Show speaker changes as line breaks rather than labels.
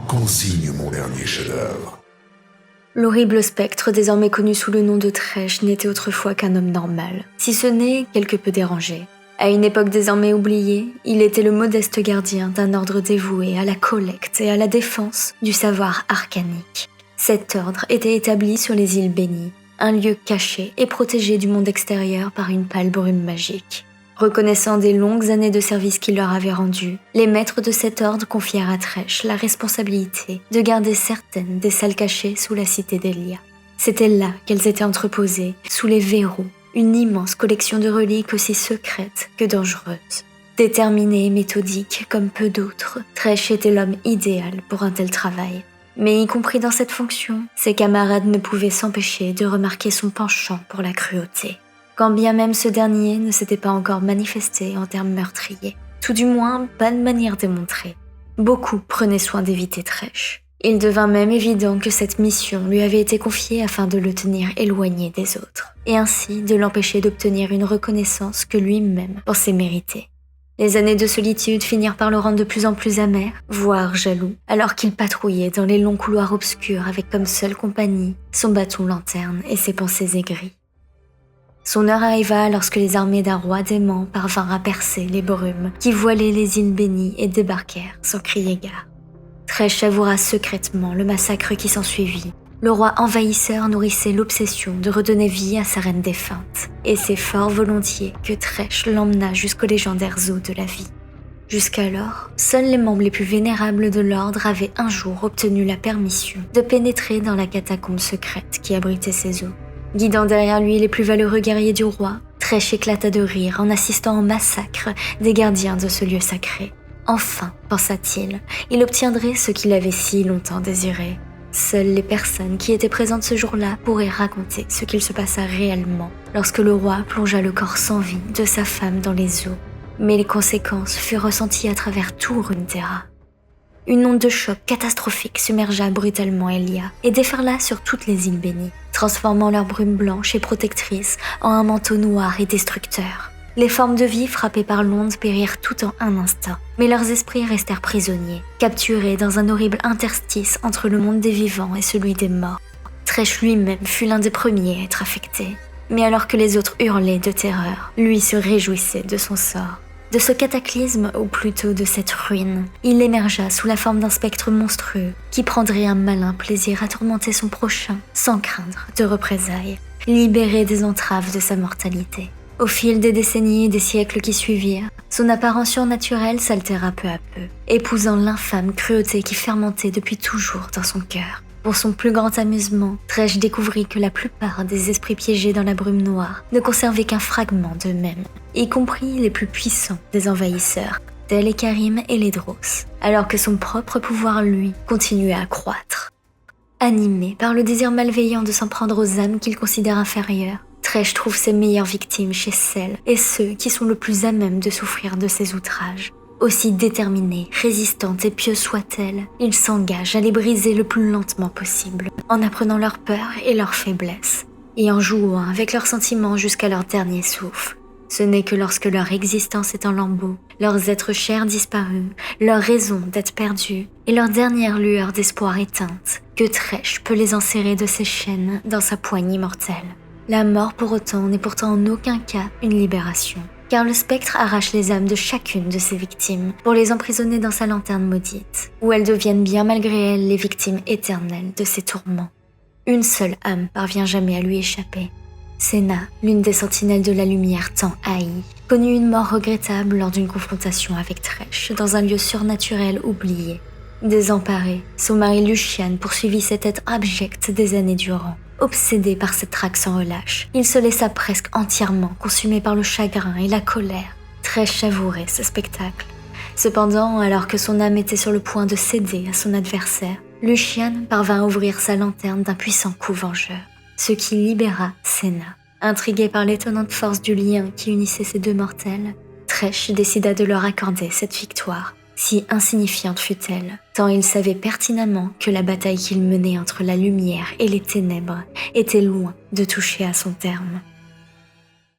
consigne mon dernier chef-d'œuvre.
L'horrible spectre, désormais connu sous le nom de Tresh, n'était autrefois qu'un homme normal, si ce n'est quelque peu dérangé. À une époque désormais oubliée, il était le modeste gardien d'un ordre dévoué à la collecte et à la défense du savoir arcanique. Cet ordre était établi sur les îles Bénies, un lieu caché et protégé du monde extérieur par une pâle brume magique. Reconnaissant des longues années de service qu'il leur avait rendues, les maîtres de cet ordre confièrent à Tresh la responsabilité de garder certaines des salles cachées sous la cité d'Elia. C'était là qu'elles étaient entreposées, sous les verrous, une immense collection de reliques aussi secrètes que dangereuses. Déterminé et méthodique comme peu d'autres, Tresh était l'homme idéal pour un tel travail. Mais y compris dans cette fonction, ses camarades ne pouvaient s'empêcher de remarquer son penchant pour la cruauté. Quand bien même ce dernier ne s'était pas encore manifesté en termes meurtriers. Tout du moins, pas de manière démontrée. Beaucoup prenaient soin d'éviter Tresh. Il devint même évident que cette mission lui avait été confiée afin de le tenir éloigné des autres, et ainsi de l'empêcher d'obtenir une reconnaissance que lui-même pensait mériter. Les années de solitude finirent par le rendre de plus en plus amer, voire jaloux, alors qu'il patrouillait dans les longs couloirs obscurs avec comme seule compagnie son bâton lanterne et ses pensées aigries. Son heure arriva lorsque les armées d'un roi dément parvinrent à percer les brumes qui voilaient les îles Bénies et débarquèrent sans crier gare. Tresh savoura secrètement le massacre qui s'ensuivit. Le roi envahisseur nourrissait l'obsession de redonner vie à sa reine défunte, et c'est fort volontiers que Tresh l'emmena jusqu'aux légendaires eaux de la vie. Jusqu'alors, seuls les membres les plus vénérables de l'ordre avaient un jour obtenu la permission de pénétrer dans la catacombe secrète qui abritait ces eaux. Guidant derrière lui les plus valeureux guerriers du roi, Tresh éclata de rire en assistant au massacre des gardiens de ce lieu sacré. Enfin, pensa-t-il, il obtiendrait ce qu'il avait si longtemps désiré. Seules les personnes qui étaient présentes ce jour-là pourraient raconter ce qu'il se passa réellement lorsque le roi plongea le corps sans vie de sa femme dans les eaux. Mais les conséquences furent ressenties à travers tout Runeterra. Une onde de choc catastrophique submergea brutalement Elia et déferla sur toutes les îles Bénies, transformant leur brume blanche et protectrice en un manteau noir et destructeur. Les formes de vie frappées par l'onde périrent tout en un instant, mais leurs esprits restèrent prisonniers, capturés dans un horrible interstice entre le monde des vivants et celui des morts. Tresh lui-même fut l'un des premiers à être affecté, mais alors que les autres hurlaient de terreur, lui se réjouissait de son sort. De ce cataclysme, ou plutôt de cette ruine, il émergea sous la forme d'un spectre monstrueux qui prendrait un malin plaisir à tourmenter son prochain sans craindre de représailles, libéré des entraves de sa mortalité. Au fil des décennies et des siècles qui suivirent, son apparence surnaturelle s'altéra peu à peu, épousant l'infâme cruauté qui fermentait depuis toujours dans son cœur. Pour son plus grand amusement, Tresh découvrit que la plupart des esprits piégés dans la brume noire ne conservaient qu'un fragment d'eux-mêmes, y compris les plus puissants des envahisseurs, tels les Karim et les Dros, alors que son propre pouvoir, lui, continuait à croître. Animé par le désir malveillant de s'en prendre aux âmes qu'il considère inférieures, Tresh trouve ses meilleures victimes chez celles et ceux qui sont le plus à même de souffrir de ses outrages. Aussi déterminée, résistante et pieuse soit-elle, il s'engage à les briser le plus lentement possible, en apprenant leur peur et leur faiblesse, et en jouant avec leurs sentiments jusqu'à leur dernier souffle. Ce n'est que lorsque leur existence est en lambeaux, leurs êtres chers disparus, leur raison d'être perdue et leur dernière lueur d'espoir éteinte, que Tresh peut les enserrer de ses chaînes dans sa poigne immortelle. La mort pour autant n'est pourtant en aucun cas une libération, car le spectre arrache les âmes de chacune de ses victimes pour les emprisonner dans sa lanterne maudite, où elles deviennent bien malgré elles les victimes éternelles de ses tourments. Une seule âme parvient jamais à lui échapper. Senna, l'une des sentinelles de la lumière tant haïe, connut une mort regrettable lors d'une confrontation avec Tresh dans un lieu surnaturel oublié. Désemparé, son mari Lucian poursuivit cet être abject des années durant. Obsédé par cette traque sans relâche, il se laissa presque entièrement consumer par le chagrin et la colère. Tresh savourait ce spectacle. Cependant, alors que son âme était sur le point de céder à son adversaire, Lucian parvint à ouvrir sa lanterne d'un puissant coup vengeur, ce qui libéra Senna. Intrigué par l'étonnante force du lien qui unissait ces deux mortels, Tresh décida de leur accorder cette victoire, si insignifiante fut-elle, tant il savait pertinemment que la bataille qu'il menait entre la lumière et les ténèbres était loin de toucher à son terme.